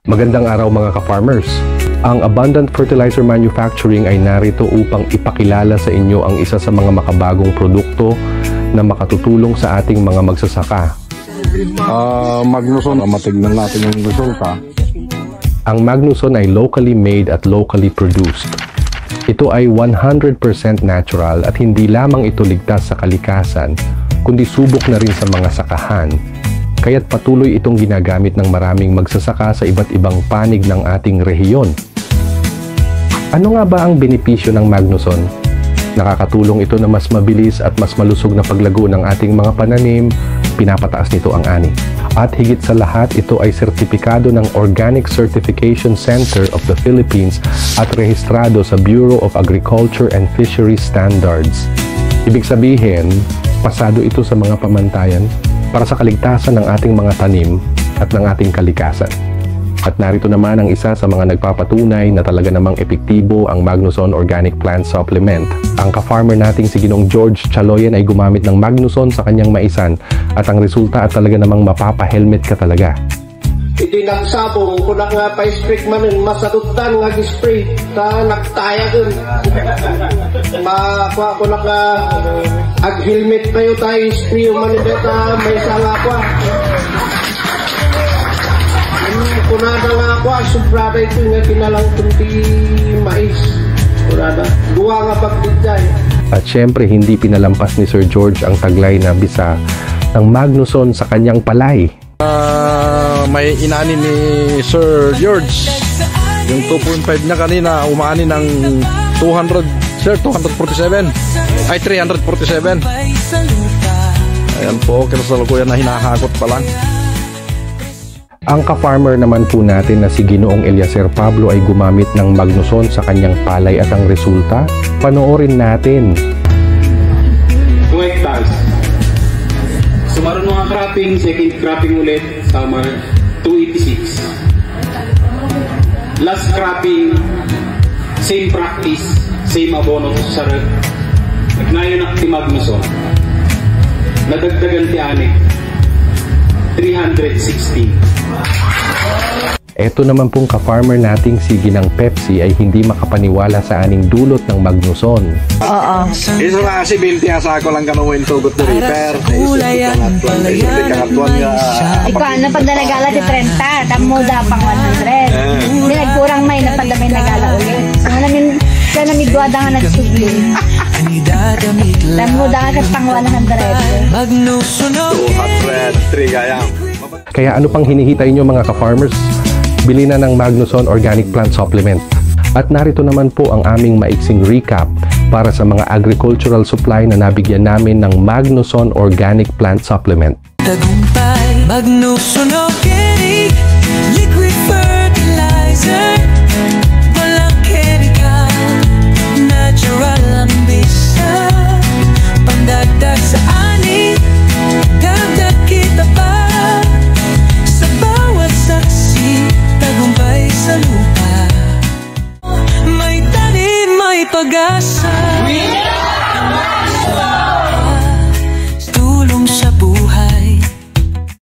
Magandang araw mga ka-farmers. Ang Abundant Fertilizer Manufacturing ay narito upang ipakilala sa inyo ang isa sa mga makabagong produkto na makatutulong sa ating mga magsasaka. Magnuson, matignan natin yung resulta. Ang Magnuson ay locally made at locally produced. Ito ay 100% natural at hindi lamang ito ligtas sa kalikasan, kundi subok na rin sa mga sakahan. Kaya't patuloy itong ginagamit ng maraming magsasaka sa iba't ibang panig ng ating rehiyon. Ano nga ba ang benepisyo ng Magnuson? Nakakatulong ito na mas mabilis at mas malusog na paglago ng ating mga pananim, pinapataas nito ang ani. At higit sa lahat, ito ay sertipikado ng Organic Certification Center of the Philippines at rehistrado sa Bureau of Agriculture and Fisheries Standards. Ibig sabihin, pasado ito sa mga pamantayan para sa kaligtasan ng ating mga tanim at ng ating kalikasan. At narito naman ang isa sa mga nagpapatunay na talaga namang epektibo ang Magnuson Organic Plant Supplement. Ang ka-farmer nating si Ginong George Chaloyen ay gumamit ng Magnuson sa kanyang maisan at ang resulta at talaga namang mapapa-helmet ka talaga. Iti nagsabong kung nga pa-spray manin masadutan nga gispray ta nagtaya dun. Kung nga ag-helmet tayo tayo spray manibeta may sanga pa. Kunada nga ako, subrada ito nga kinalang kunti mais. Kunada, duwa nga bagdidjay. At syempre, hindi pinalampas ni Sir George ang taglay na bisa ng Magnuson sa kanyang palay. May inani ni Sir George. Yung 2.5 niya kanina, umaani ng 347. Ayan po, kinasalukuyan na hinahakot pa lang. Ang ka-farmer naman po natin na si Ginoong Eliezer Pablo ay gumamit ng Magnuson sa kanyang palay at ang resulta, panoorin natin. 2 hectares. Sumaron mga cropping, second cropping ulit, summer 286. Last cropping, same practice, same abono sa sarag. Nagnayon na ti Magnuson. Nadagdagan ti anik. 316. Ito naman pong ka-farmer nating si Ginang Pepsi ay hindi makapaniwala sa aning dulot ng Magnuson. Oo. Isa nga kasi 20 asa ako lang kanuwin tugot ni Reaper. Ikaw, napadalagala di 30, tamo da pang 100. Hindi nagkurang may napadamay nagala ulit. Ang namin, kaya namin duwada nga nagsugli. Tamo da nga pang 100. Magnuson 203 gayang. Kaya ano pang hinihintay nyo mga ka-farmers? Bili na ng Magnuson Organic Plant Supplement. At narito naman po ang aming maiksing recap para sa mga agricultural supply na nabigyan namin ng Magnuson Organic Plant Supplement. Tagumpay, Magnuson